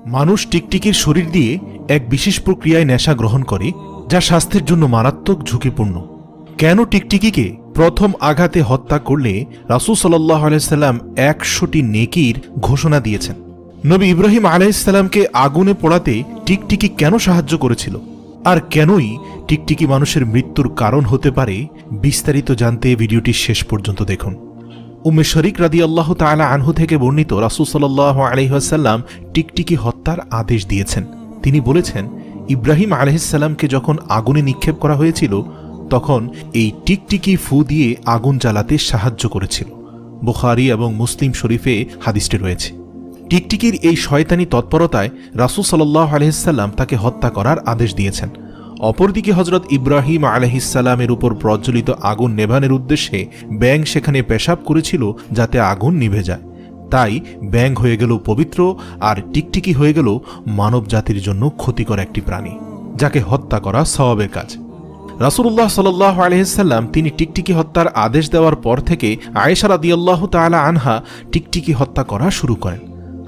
মানুষ টিকটিকির শরীর দিয়ে এক বিশেষ প্রক্রিয়ায় নেশা গ্রহণ করে, যা স্বাস্থ্যের জন্য মারাত্মক ঝুঁকিপূর্ণ। কেন টিকটিকিকে প্রথম আঘাতে হত্যা করলে রাসূল সাল্লাল্লাহু আলাইহি সাল্লাম 100টি নেকির ঘোষণা দিয়েছেন? নবী ইব্রাহিম আলাইহিস সালামকে আগুনে পোড়াতে টিকটিকি কেন সাহায্য করেছিল? আর কেনই টিকটিকি মানুষের মৃত্যুর কারণ হতে পারে? বিস্তারিত জানতে ভিডিওটি শেষ পর্যন্ত দেখুন। উম্মে শরীক রাদিয়াল্লাহু তাআলা আনহু থেকে বর্ণিত, রাসূল সাল্লাল্লাহু আলাইহি ওয়াসাল্লাম টিকটিকি হত্যার আদেশ দিয়েছেন। তিনি বলেছেন, ইব্রাহিম আলাইহিস সালামকে যখন আগুনে নিক্ষেপ করা হয়েছিল, তখন এই টিকটিকি ফু দিয়ে আগুন জ্বালাতে সাহায্য করেছিল। বুখারী এবং মুসলিম শরীফে হাদিসটি রয়েছে। টিকটিকির এই শয়তানি তৎপরতায় রাসূল সাল্লাল্লাহু আলাইহি সাল্লাম তাকে হত্যা করার আদেশ দিয়েছেন। অপরদিকে হযরত ইব্রাহিম আলাইহিস সালামের উপর প্রজ্বলিত আগুন নেভানোর উদ্দেশ্যে ব্যাঙ সেখানে পেশাব করেছিল যাতে আগুন নিভে যায়। তাই ব্যাঙ হয়ে গেল পবিত্র, আর টিকটিকি হয়ে গেল মানব জাতির জন্য ক্ষতিকর একটি প্রাণী, যাকে হত্যা করা সওয়াবের কাজ। রাসূলুল্লাহ সাল্লাল্লাহু আলাইহি সাল্লাম তিনি টিকটিকি হত্যার আদেশ দেওয়ার পর থেকে আয়েশা রাদিয়াল্লাহু তাআলা আনহা টিকটিকি হত্যা করা শুরু করেন।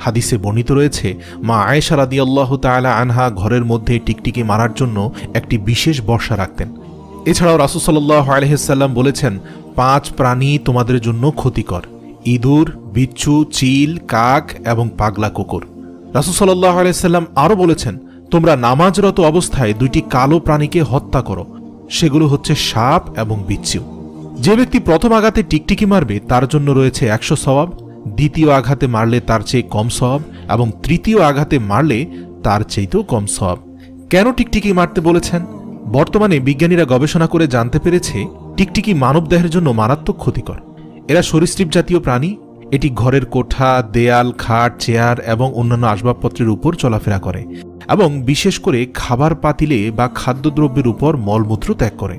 হাদিসে বর্ণিত রয়েছে, মা আয়েশা রাদিয়াল্লাহু তাআলা আনহা ঘরের মধ্যে টিকটিকি মারার জন্য একটি বিশেষ বর্শা রাখতেন। এছাড়াও রাসূল সাল্লাল্লাহু আলাইহি সাল্লাম বলেছেন, 5 প্রাণী তোমাদের জন্য ক্ষতিকর: ইঁদুর, বিচ্ছু, চিল, কাক এবং পাগলা কুকুর। রাসূল সাল্লাল্লাহু আলাইহি সাল্লাম আরও বলেছেন, তোমরা নামাজরত অবস্থায় 2টি কালো প্রাণীকে হত্যা করো, সেগুলো হচ্ছে সাপ এবং বিচ্ছু। যে ব্যক্তি প্রথম আঘাতে টিকটিকি মারবে তার জন্য রয়েছে 100 সওয়াব, দ্বিতীয় আঘাতে মারলে তার চেয়ে কম সওয়াব, এবং তৃতীয় আঘাতে মারলে তার চেয়েও কম সওয়াব। কেন টিকটিকি মারতে বলেছেন? বর্তমানে বিজ্ঞানীরা গবেষণা করে জানতে পেরেছে টিকটিকি মানবদেহের জন্য মারাত্মক ক্ষতিকর। এরা সরীসৃপ জাতীয় প্রাণী। এটি ঘরের কোঠা, দেয়াল, খাট, চেয়ার এবং অন্যান্য আসবাবপত্রের উপর চলাফেরা করে এবং বিশেষ করে খাবার পাতিলে বা খাদ্যদ্রব্যের উপর মলমূত্র ত্যাগ করে।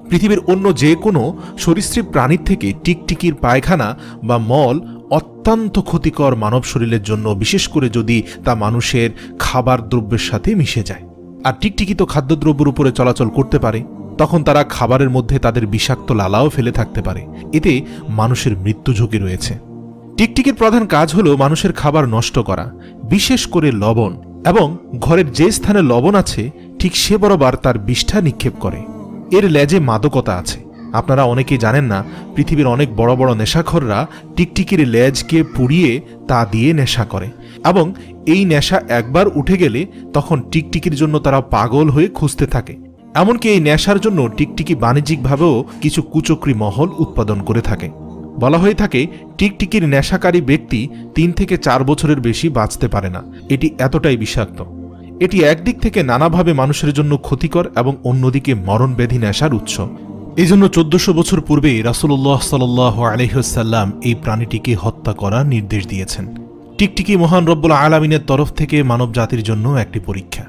পৃথিবীর অন্য যে কোনো সরীসৃপ প্রাণীর থেকে টিকটিকির পায়খানা বা মল অত্যন্ত ক্ষতিকর মানব শরীরের জন্য, বিশেষ করে যদি তা মানুষের খাবার দ্রব্যের সাথে মিশে যায়। আর টিকটিকি তো খাদ্যদ্রব্যের উপরে চলাচল করতে পারে, তখন তারা খাবারের মধ্যে তাদের বিষাক্ত লালাও ফেলে থাকতে পারে। এতে মানুষের মৃত্যু ঝুঁকি রয়েছে। টিকটিকির প্রধান কাজ হল মানুষের খাবার নষ্ট করা, বিশেষ করে লবণ, এবং ঘরের যে স্থানে লবণ আছে ঠিক সে বরাবর তার বিষ্ঠা নিক্ষেপ করে। এর লেজে মাদকতা আছে। আপনারা অনেকেই জানেন না, পৃথিবীর অনেক বড় বড় নেশাখোররা টিকটিকির লেজকে পুড়িয়ে তা দিয়ে নেশা করে, এবং এই নেশা একবার উঠে গেলে তখন টিকটিকির জন্য তারা পাগল হয়ে খুঁজতে থাকে। এমনকি এই নেশার জন্য টিকটিকি বাণিজ্যিকভাবেও কিছু কুচক্রী মহল উৎপাদন করে থাকে। বলা হয়ে থাকে, টিকটিকির নেশাকারী ব্যক্তি 3 থেকে 4 বছরের বেশি বাঁচতে পারে না। এটি এতটাই বিষাক্ত। এটি একদিক থেকে নানাভাবে মানুষের জন্য ক্ষতিকর এবং অন্যদিকে মরণব্যাধি নেশার উৎস। এই জন্য 1400 বছর পূর্বে রাসূলুল্লাহ সাল্লাল্লাহু আলাইহি ওয়াসাল্লাম এই প্রাণীটিকে হত্যা করার নির্দেশ দিয়েছেন। টিকটিকি মহান রব্বুল আলামিনের তরফ থেকে মানব জাতির জন্য একটি পরীক্ষা।